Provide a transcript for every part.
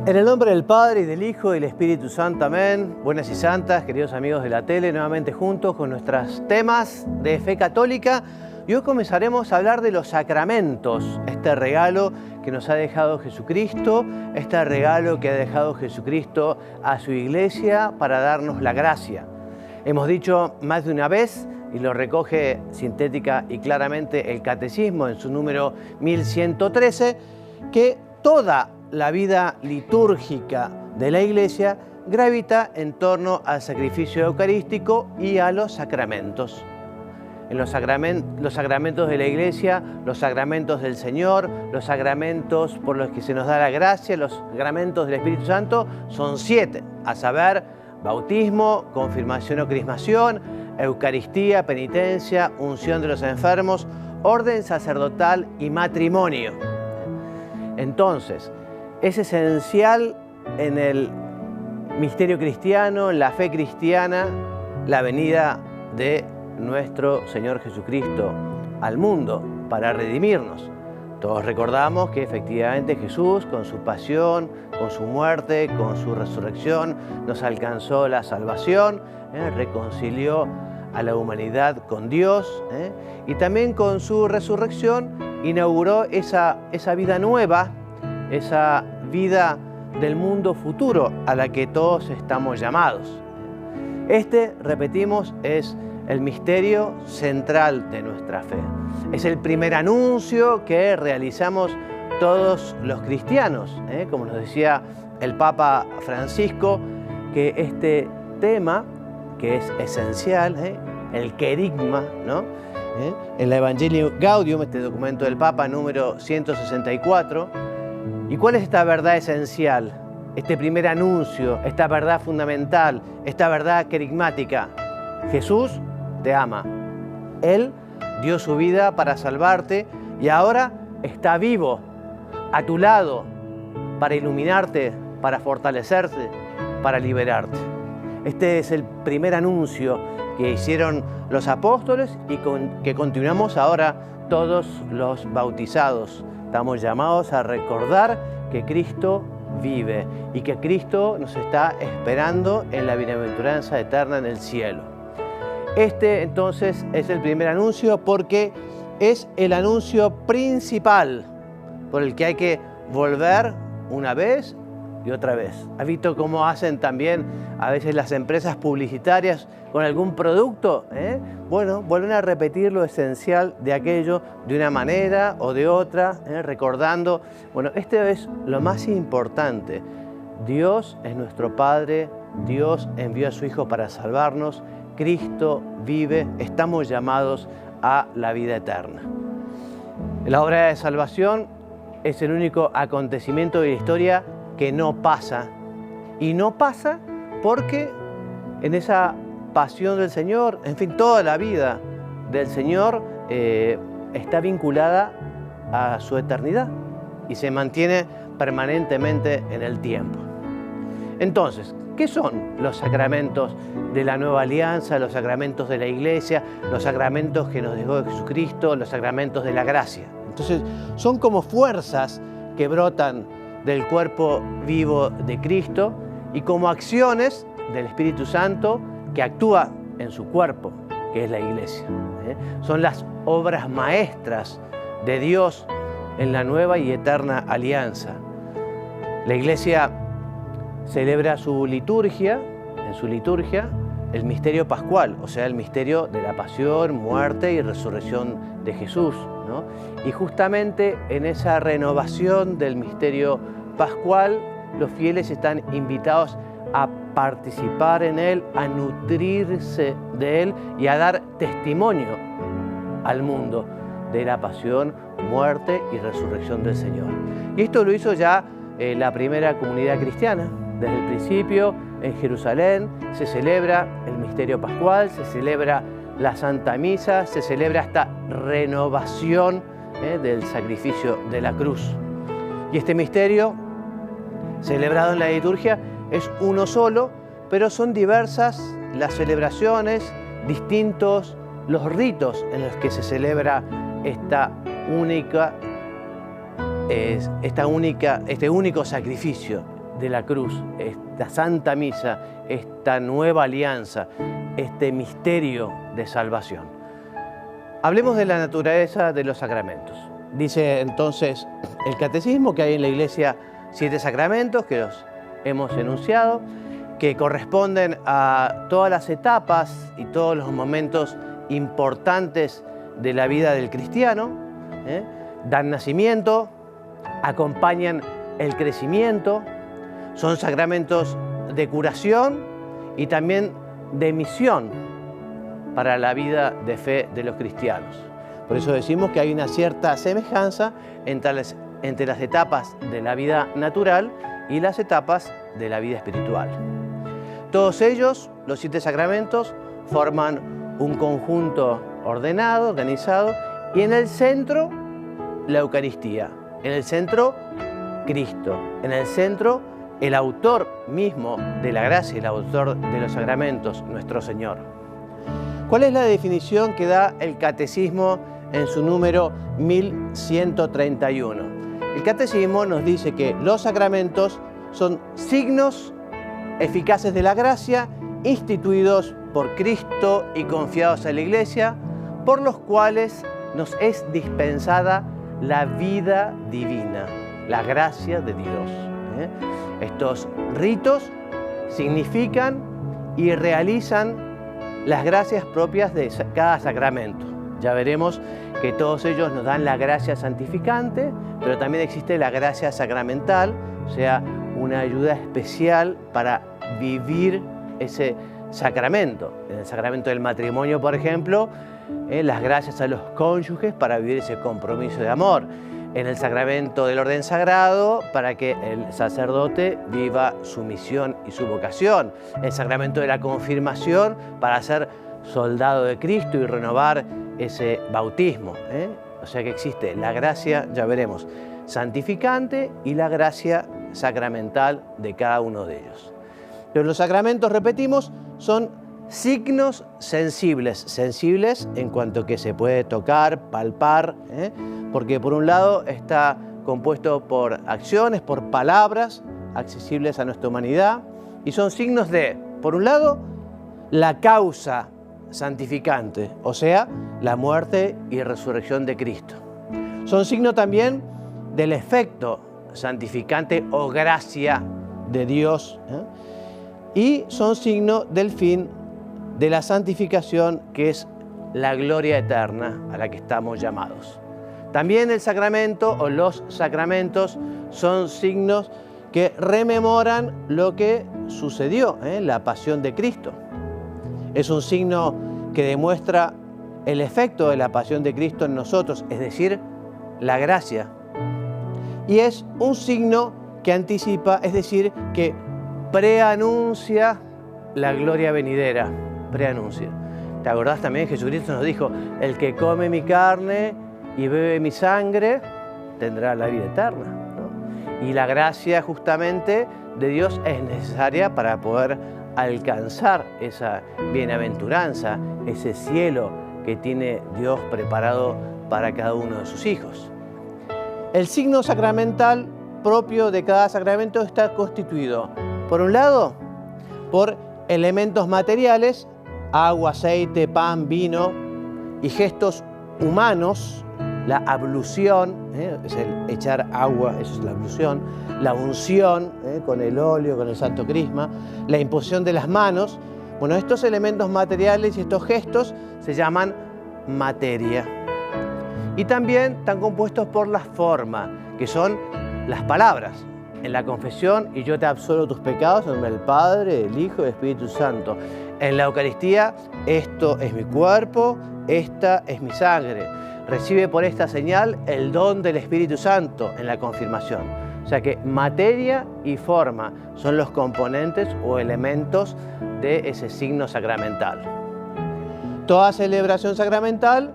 En el nombre del Padre, y del Hijo, y del Espíritu Santo, amén. Buenas y santas, queridos amigos de la tele, nuevamente juntos con nuestros temas de fe católica. Y hoy comenzaremos a hablar de los sacramentos, este regalo que nos ha dejado Jesucristo, este regalo que ha dejado Jesucristo a su iglesia para darnos la gracia. Hemos dicho más de una vez, y lo recoge sintética y claramente el Catecismo en su número 1113, que toda la vida litúrgica de la Iglesia gravita en torno al sacrificio eucarístico y a los sacramentos. En los sacramentos de la Iglesia, los sacramentos del Señor, los sacramentos por los que se nos da la gracia, los sacramentos del Espíritu Santo, son 7, a saber, bautismo, confirmación o crismación, Eucaristía, penitencia, unción de los enfermos, orden sacerdotal y matrimonio. Entonces, es esencial en el misterio cristiano, en la fe cristiana, la venida de nuestro Señor Jesucristo al mundo para redimirnos. Todos recordamos que efectivamente Jesús, con su pasión, con su muerte, con su resurrección, nos alcanzó la salvación, reconcilió a la humanidad con Dios, y también con su resurrección inauguró esa vida nueva, esa vida del mundo futuro a la que todos estamos llamados. Este, repetimos, es el misterio central de nuestra fe. Es el primer anuncio que realizamos todos los cristianos, como nos decía el Papa Francisco, que este tema, que es esencial, el querigma, ¿no? En la Evangelii Gaudium, este documento del Papa número 164, ¿y cuál es esta verdad esencial? Este primer anuncio, esta verdad fundamental, esta verdad querigmática. Jesús te ama. Él dio su vida para salvarte y ahora está vivo, a tu lado, para iluminarte, para fortalecerte, para liberarte. Este es el primer anuncio que hicieron los apóstoles y que continuamos ahora todos los bautizados. Estamos llamados a recordar que Cristo vive y que Cristo nos está esperando en la bienaventuranza eterna en el cielo. Este entonces es el primer anuncio porque es el anuncio principal por el que hay que volver una vez y otra vez. ¿Has visto cómo hacen también a veces las empresas publicitarias con algún producto? Bueno, vuelven a repetir lo esencial de aquello de una manera o de otra, recordando. Bueno, esto es lo más importante. Dios es nuestro Padre, Dios envió a su Hijo para salvarnos, Cristo vive, estamos llamados a la vida eterna. La obra de salvación es el único acontecimiento de la historia que no pasa. Y no pasa porque en esa pasión del Señor, en fin, toda la vida del Señor está vinculada a su eternidad y se mantiene permanentemente en el tiempo. Entonces, ¿qué son los sacramentos de la nueva alianza, los sacramentos de la Iglesia, los sacramentos que nos dejó Jesucristo, los sacramentos de la gracia? Entonces, son como fuerzas que brotan del cuerpo vivo de Cristo y como acciones del Espíritu Santo que actúa en su cuerpo, que es la Iglesia. Son las obras maestras de Dios en la nueva y eterna alianza. La Iglesia celebra en su liturgia, el misterio pascual, o sea, el misterio de la pasión, muerte y resurrección de Jesús, ¿no? Y justamente en esa renovación del misterio pascual, los fieles están invitados a participar en él, a nutrirse de él y a dar testimonio al mundo de la pasión, muerte y resurrección del Señor. Y esto lo hizo ya la primera comunidad cristiana. Desde el principio, en Jerusalén, se celebra el misterio pascual, se celebra la Santa Misa, se celebra esta renovación del sacrificio de la cruz. Y este misterio, celebrado en la liturgia, es uno solo, pero son diversas las celebraciones, distintos los ritos en los que se celebra este único sacrificio de la cruz, esta Santa Misa, esta nueva alianza, este misterio de salvación. Hablemos de la naturaleza de los sacramentos. Dice entonces el Catecismo que hay en la Iglesia 7 sacramentos, que los hemos enunciado, que corresponden a todas las etapas y todos los momentos importantes de la vida del cristiano. Dan nacimiento, acompañan el crecimiento, son sacramentos de curación y también de misión para la vida de fe de los cristianos. Por eso decimos que hay una cierta semejanza entre las etapas de la vida natural y las etapas de la vida espiritual. Todos ellos, los 7 sacramentos, forman un conjunto ordenado, organizado, y en el centro la Eucaristía, en el centro Cristo, en el centro el autor mismo de la gracia, el autor de los sacramentos, nuestro Señor. ¿Cuál es la definición que da el Catecismo en su número 1131? El Catecismo nos dice que los sacramentos son signos eficaces de la gracia instituidos por Cristo y confiados a la Iglesia, por los cuales nos es dispensada la vida divina, la gracia de Dios. Estos ritos significan y realizan las gracias propias de cada sacramento. Ya veremos que todos ellos nos dan la gracia santificante, pero también existe la gracia sacramental, o sea, una ayuda especial para vivir ese sacramento. En el sacramento del matrimonio, por ejemplo, las gracias a los cónyuges para vivir ese compromiso de amor. En el sacramento del orden sagrado, para que el sacerdote viva su misión y su vocación. El sacramento de la confirmación, para ser soldado de Cristo y renovar ese bautismo. O sea que existe la gracia, ya veremos, santificante y la gracia sacramental de cada uno de ellos. Pero los sacramentos, repetimos, son signos sensibles. Sensibles en cuanto que se puede tocar, palpar, porque por un lado está compuesto por acciones, por palabras accesibles a nuestra humanidad, y son signos de, por un lado, la causa santificante, o sea, la muerte y resurrección de Cristo. Son signos también del efecto santificante o gracia de Dios, y son signo del fin de la santificación, que es la gloria eterna a la que estamos llamados. También el sacramento o los sacramentos son signos que rememoran lo que sucedió, la pasión de Cristo. Es un signo que demuestra el efecto de la pasión de Cristo en nosotros, es decir, la gracia. Y es un signo que anticipa, es decir, que preanuncia la gloria venidera. Preanuncia. ¿Te acordás también? Jesucristo nos dijo: el que come mi carne y bebe mi sangre tendrá la vida eterna, ¿no? Y la gracia justamente de Dios es necesaria para poder alcanzar esa bienaventuranza, ese cielo que tiene Dios preparado para cada uno de sus hijos. El signo sacramental propio de cada sacramento está constituido, por un lado, por elementos materiales, agua, aceite, pan, vino, y gestos humanos, la ablución, es el echar agua, eso es la ablución, la unción, con el óleo, con el santo crisma, la imposición de las manos. Bueno, estos elementos materiales y estos gestos se llaman materia. Y también están compuestos por la forma, que son las palabras. En la confesión: y yo te absolvo tus pecados, en nombre del Padre, del Hijo y del Espíritu Santo. En la Eucaristía: esto es mi cuerpo, esta es mi sangre. Recibe por esta señal el don del Espíritu Santo en la confirmación. O sea que materia y forma son los componentes o elementos de ese signo sacramental. Toda celebración sacramental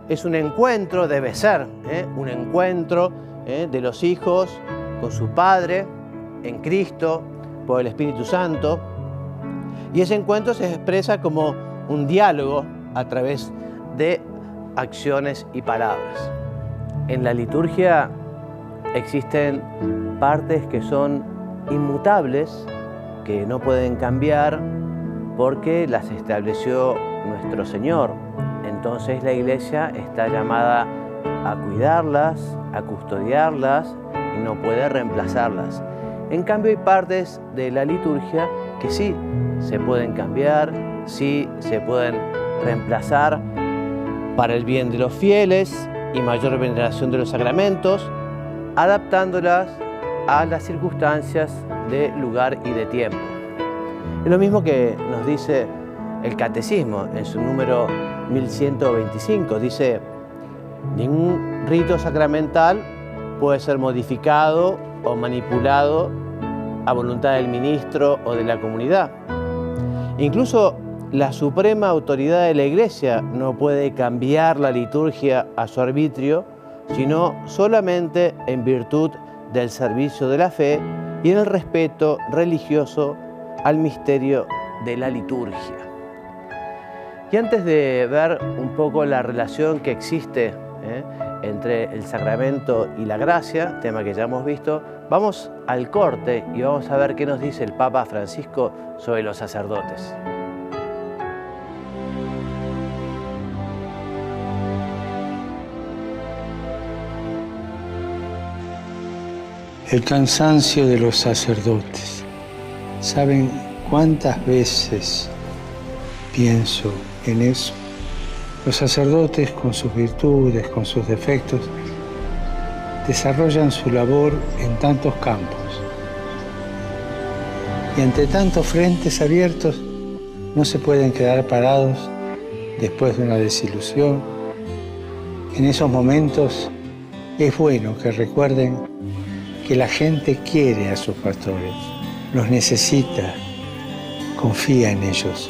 es un encuentro, debe ser, un encuentro de los hijos con su Padre, en Cristo, por el Espíritu Santo. Y ese encuentro se expresa como un diálogo a través de acciones y palabras. En la liturgia existen partes que son inmutables que no pueden cambiar porque las estableció nuestro Señor. Entonces la Iglesia está llamada a cuidarlas, a custodiarlas y no puede reemplazarlas. En cambio hay partes de la liturgia que sí se pueden cambiar, sí se pueden reemplazar para el bien de los fieles y mayor veneración de los sacramentos, adaptándolas a las circunstancias de lugar y de tiempo. Es lo mismo que nos dice el Catecismo en su número 1125. Dice: ningún rito sacramental puede ser modificado o manipulado a voluntad del ministro o de la comunidad. Incluso la suprema autoridad de la Iglesia no puede cambiar la liturgia a su arbitrio, sino solamente en virtud del servicio de la fe y en el respeto religioso al misterio de la liturgia. Y antes de ver un poco la relación que existe entre el sacramento y la gracia, tema que ya hemos visto, vamos al corte y vamos a ver qué nos dice el Papa Francisco sobre los sacerdotes. El cansancio de los sacerdotes. ¿Saben cuántas veces pienso en eso? Los sacerdotes, con sus virtudes, con sus defectos, desarrollan su labor en tantos campos. Y ante tantos frentes abiertos, no se pueden quedar parados después de una desilusión. En esos momentos es bueno que recuerden que la gente quiere a sus pastores, los necesita, confía en ellos.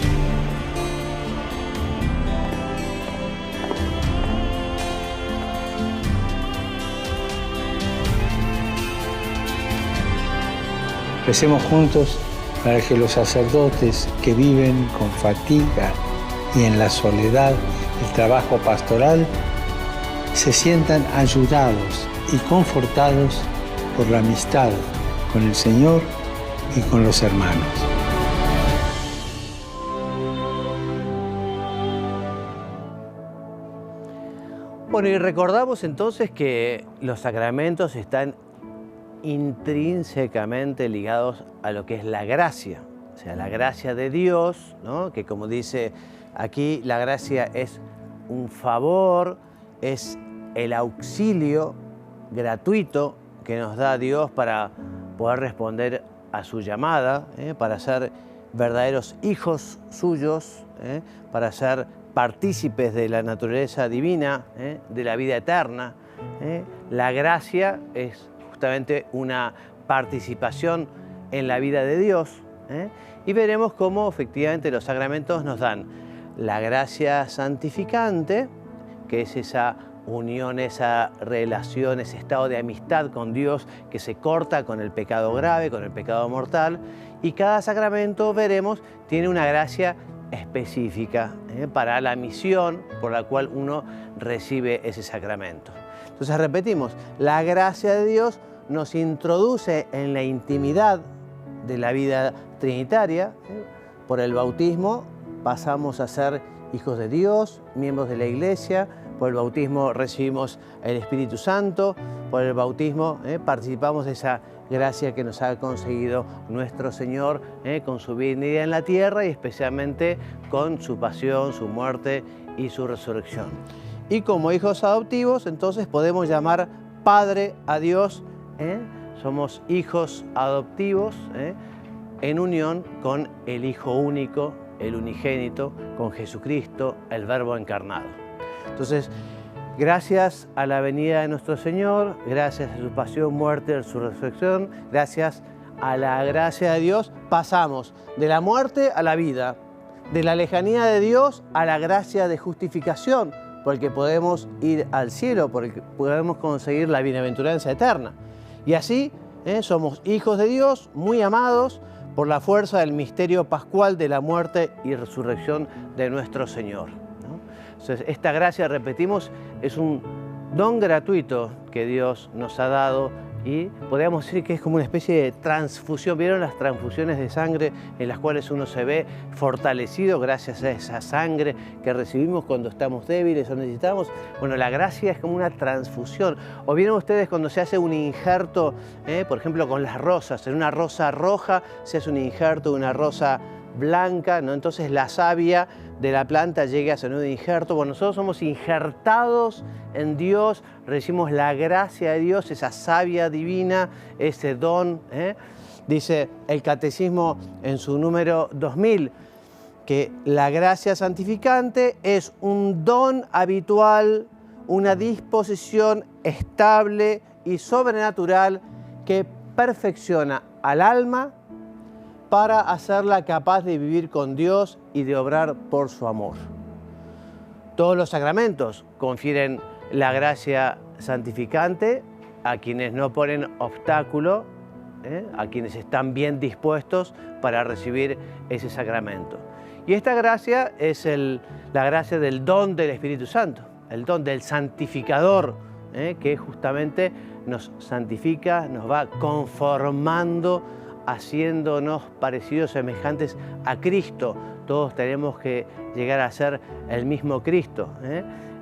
Recemos juntos para que los sacerdotes que viven con fatiga y en la soledad el trabajo pastoral se sientan ayudados y confortados por la amistad con el Señor y con los hermanos. Bueno, y recordamos entonces que los sacramentos están intrínsecamente ligados a lo que es la gracia, o sea, la gracia de Dios, ¿no? Que como dice aquí, la gracia es un favor, es el auxilio gratuito que nos da Dios para poder responder a su llamada, para ser verdaderos hijos suyos, para ser partícipes de la naturaleza divina, de la vida eterna. La gracia es justamente una participación en la vida de Dios, y veremos cómo efectivamente los sacramentos nos dan la gracia santificante, que es esa unión, esa relación, ese estado de amistad con Dios que se corta con el pecado grave, con el pecado mortal, y cada sacramento, veremos, tiene una gracia específica para la misión por la cual uno recibe ese sacramento. Entonces repetimos, la gracia de Dios nos introduce en la intimidad de la vida trinitaria. Por el bautismo pasamos a ser hijos de Dios, miembros de la Iglesia. Por el bautismo recibimos el Espíritu Santo. Por el bautismo participamos de esa gracia que nos ha conseguido nuestro Señor con su venida en la tierra y especialmente con su pasión, su muerte y su resurrección. Y como hijos adoptivos, entonces podemos llamar Padre a Dios. Somos hijos adoptivos en unión con el Hijo único, el unigénito, con Jesucristo, el Verbo encarnado. Entonces, gracias a la venida de nuestro Señor, gracias a su pasión, muerte y su resurrección, gracias a la gracia de Dios, pasamos de la muerte a la vida, de la lejanía de Dios a la gracia de justificación, por el que podemos ir al cielo, por el que podemos conseguir la bienaventuranza eterna. Y así somos hijos de Dios, muy amados por la fuerza del misterio pascual de la muerte y resurrección de nuestro Señor, ¿no? Entonces, esta gracia, repetimos, es un don gratuito que Dios nos ha dado y podríamos decir que es como una especie de transfusión. ¿Vieron las transfusiones de sangre en las cuales uno se ve fortalecido gracias a esa sangre que recibimos cuando estamos débiles o necesitamos? Bueno, la gracia es como una transfusión. ¿O vieron ustedes cuando se hace un injerto, por ejemplo, con las rosas? En una rosa roja se hace un injerto de una rosa blanca, ¿no? Entonces la savia de la planta llega a ser un injerto. Bueno, nosotros somos injertados en Dios, recibimos la gracia de Dios, esa savia divina, ese don. Dice el Catecismo en su número 2000 que la gracia santificante es un don habitual, una disposición estable y sobrenatural que perfecciona al alma para hacerla capaz de vivir con Dios y de obrar por su amor. Todos los sacramentos confieren la gracia santificante a quienes no ponen obstáculo, a quienes están bien dispuestos para recibir ese sacramento. Y esta gracia es la gracia del don del Espíritu Santo, el don del santificador, que justamente nos santifica, nos va conformando, haciéndonos parecidos, semejantes a Cristo. Todos tenemos que llegar a ser el mismo Cristo.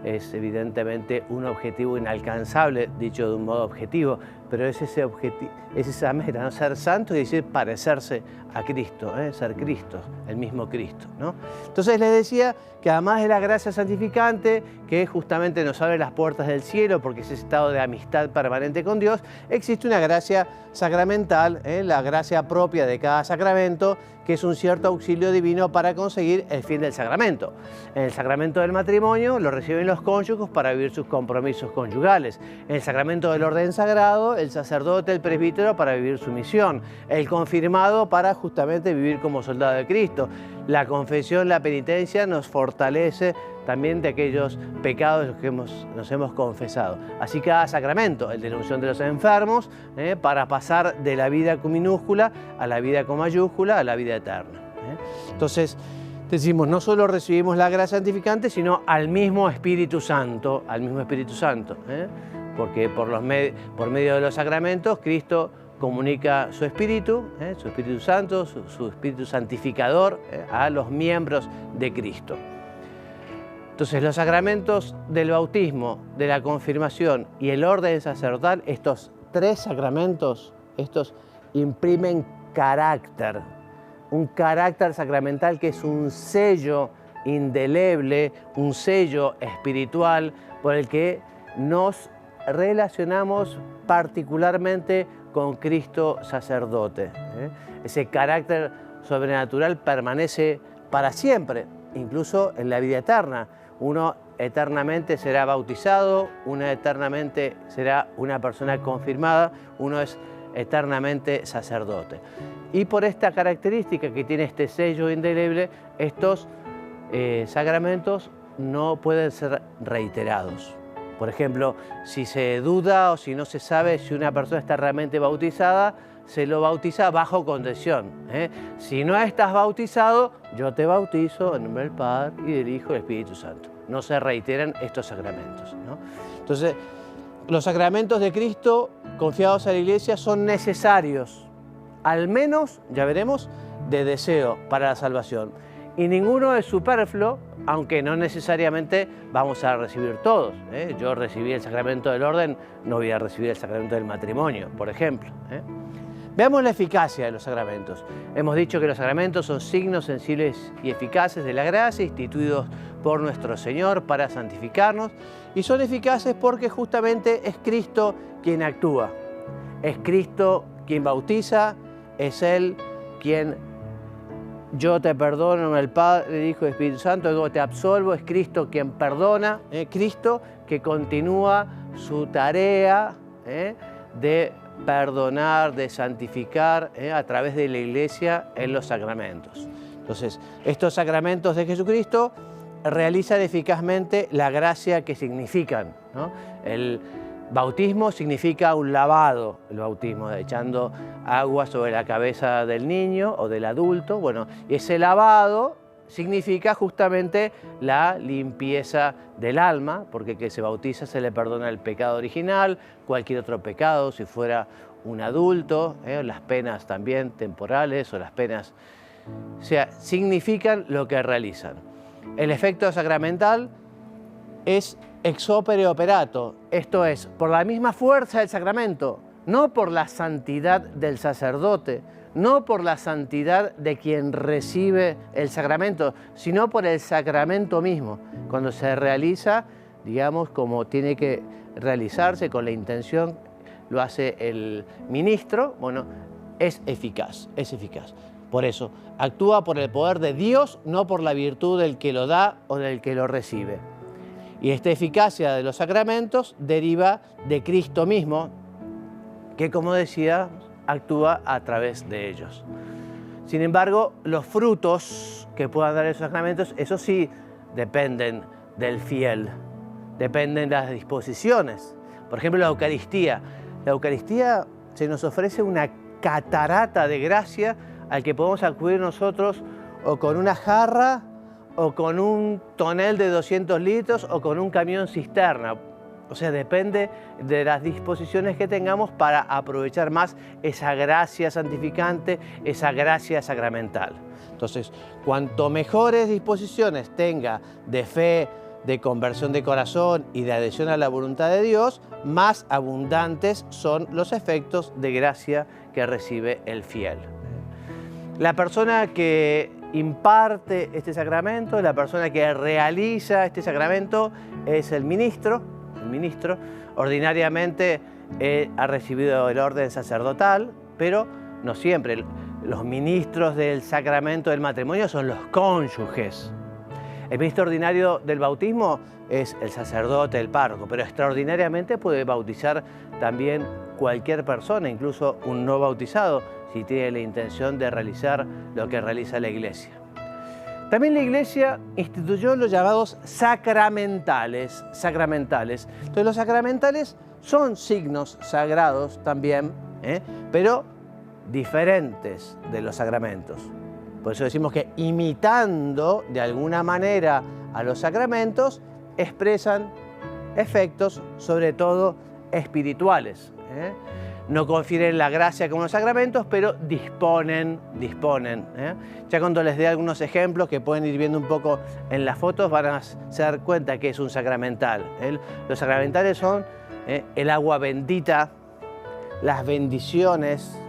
Es evidentemente un objetivo inalcanzable, dicho de un modo objetivo, pero es esa meta, ¿no? Ser santo y decir parecerse a Cristo, ser Cristo, el mismo Cristo, ¿no? Entonces les decía que además de la gracia santificante, que justamente nos abre las puertas del cielo porque es ese estado de amistad permanente con Dios, existe una gracia sacramental, la gracia propia de cada sacramento, que es un cierto auxilio divino para conseguir el fin del sacramento. En el sacramento del matrimonio lo reciben los cónyuges para vivir sus compromisos conyugales. En el sacramento del orden sagrado, el sacerdote, el presbítero para vivir su misión. El confirmado para justamente vivir como soldado de Cristo. La confesión, la penitencia nos fortalece también de aquellos pecados que nos hemos confesado. Así cada sacramento, el de la unción de los enfermos, para pasar de la vida con minúscula a la vida con mayúscula, a la vida eterna. Entonces, decimos, no solo recibimos la gracia santificante, sino al mismo Espíritu Santo, porque por medio de los sacramentos, Cristo comunica su Espíritu Santo, su Espíritu santificador a los miembros de Cristo. Entonces, los sacramentos del bautismo, de la confirmación y el orden sacerdotal, estos tres sacramentos, estos imprimen carácter, un carácter sacramental que es un sello indeleble, un sello espiritual por el que nos relacionamos particularmente con Cristo sacerdote. Ese carácter sobrenatural permanece para siempre, incluso en la vida eterna. Uno eternamente será bautizado, uno eternamente será una persona confirmada, uno es eternamente sacerdote. Y por esta característica que tiene este sello indeleble, estos sacramentos no pueden ser reiterados. Por ejemplo, si se duda o si no se sabe si una persona está realmente bautizada, se lo bautiza bajo condición. Si no estás bautizado, yo te bautizo en nombre del Padre y del Hijo y del Espíritu Santo. No se reiteran estos sacramentos, ¿no? Entonces, los sacramentos de Cristo confiados a la Iglesia son necesarios, al menos, ya veremos, de deseo para la salvación. Y ninguno es superfluo, aunque no necesariamente vamos a recibir todos. Yo recibí el sacramento del orden, no voy a recibir el sacramento del matrimonio, por ejemplo. Veamos la eficacia de los sacramentos. Hemos dicho que los sacramentos son signos sensibles y eficaces de la gracia, instituidos por nuestro Señor para santificarnos, y son eficaces porque justamente es Cristo quien actúa. Es Cristo quien bautiza, es Él quien yo te perdono en el Padre, el Hijo y el Espíritu Santo, luego te absolvo. Es Cristo quien perdona, Cristo que continúa su tarea de perdonar, de santificar a través de la Iglesia en los sacramentos. Entonces, estos sacramentos de Jesucristo realizan eficazmente la gracia que significan, ¿no? El bautismo significa un lavado, el bautismo, echando agua sobre la cabeza del niño o del adulto. Bueno, y ese lavado significa justamente la limpieza del alma, porque el que se bautiza se le perdona el pecado original, cualquier otro pecado, si fuera un adulto, las penas también temporales o las penas, o sea, significan lo que realizan. El efecto sacramental es ex opere operato, esto es, por la misma fuerza del sacramento, no por la santidad del sacerdote, no por la santidad de quien recibe el sacramento, sino por el sacramento mismo. Cuando se realiza, digamos, como tiene que realizarse, con la intención, lo hace el ministro, bueno, es eficaz, es eficaz. Por eso, actúa por el poder de Dios, no por la virtud del que lo da o del que lo recibe. Y esta eficacia de los sacramentos deriva de Cristo mismo, que, como decía, actúa a través de ellos. Sin embargo, los frutos que puedan dar esos sacramentos, eso sí, dependen del fiel, dependen de las disposiciones. Por ejemplo, la Eucaristía. La Eucaristía se nos ofrece una catarata de gracia al que podemos acudir nosotros o con una jarra o con un tonel de 200 litros o con un camión cisterna. O sea, depende de las disposiciones que tengamos para aprovechar más esa gracia santificante, esa gracia sacramental. Entonces, cuanto mejores disposiciones tenga de fe, de conversión de corazón y de adhesión a la voluntad de Dios, más abundantes son los efectos de gracia que recibe el fiel. La persona que imparte este sacramento, la persona que realiza este sacramento es el ministro. El ministro ordinariamente ha recibido el orden sacerdotal, pero no siempre. Los ministros del sacramento del matrimonio son los cónyuges. El ministro ordinario del bautismo es el sacerdote, el párroco, pero extraordinariamente puede bautizar también cualquier persona, incluso un no bautizado, si tiene la intención de realizar lo que realiza la Iglesia. También la Iglesia instituyó los llamados sacramentales. Entonces, los sacramentales son signos sagrados también, pero diferentes de los sacramentos. Por eso decimos que, imitando de alguna manera a los sacramentos, expresan efectos, sobre todo espirituales. No confieren la gracia como los sacramentos, pero disponen. Ya cuando les dé algunos ejemplos que pueden ir viendo un poco en las fotos, van a se dar cuenta que es un sacramental. Los sacramentales son el agua bendita, las bendiciones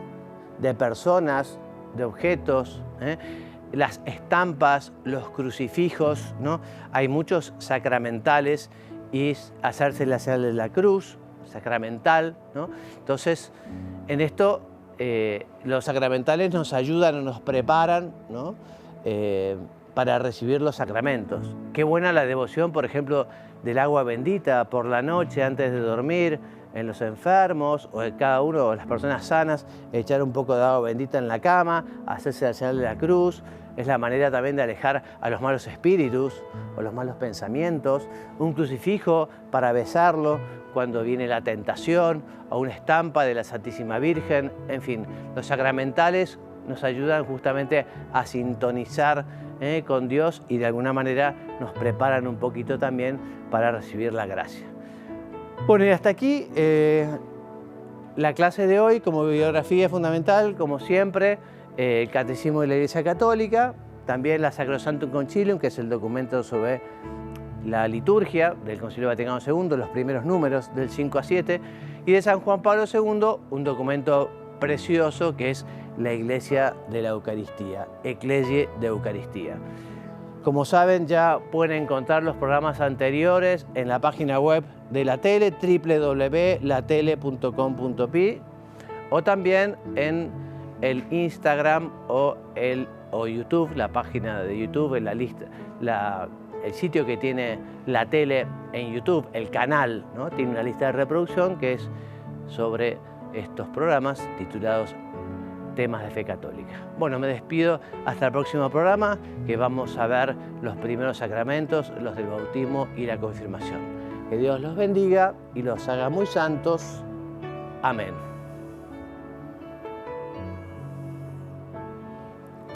de personas, de objetos, las estampas, los crucifijos, ¿no? Hay muchos sacramentales y hacerse la señal de la cruz, sacramental, ¿no? Entonces, en esto los sacramentales nos ayudan o nos preparan, ¿no? Para recibir los sacramentos. Qué buena la devoción, por ejemplo, del agua bendita por la noche antes de dormir, en los enfermos o en cada uno, o las personas sanas, echar un poco de agua bendita en la cama, hacerse la señal de la cruz. Es la manera también de alejar a los malos espíritus o los malos pensamientos. Un crucifijo para besarlo cuando viene la tentación, o una estampa de la Santísima Virgen. En fin, los sacramentales nos ayudan justamente a sintonizar con Dios y de alguna manera nos preparan un poquito también para recibir la gracia. Bueno, y hasta aquí la clase de hoy como bibliografía fundamental, como siempre, el Catecismo de la Iglesia Católica, también la Sacrosanctum Concilium, que es el documento sobre la liturgia del Concilio Vaticano II, los primeros números del 5 a 7, y de San Juan Pablo II, un documento precioso que es la Iglesia de la Eucaristía, Ecclesiae de Eucaristía. Como saben, ya pueden encontrar los programas anteriores en la página web de la tele, www.latele.com.pi, o también en el Instagram o YouTube, la página de YouTube, en la lista, el sitio que tiene la tele en YouTube, el canal, ¿no? Tiene una lista de reproducción que es sobre estos programas titulados Temas de Fe Católica. Bueno, me despido hasta el próximo programa, que vamos a ver los primeros sacramentos, los del bautismo y la confirmación. Que Dios los bendiga y los haga muy santos. Amén.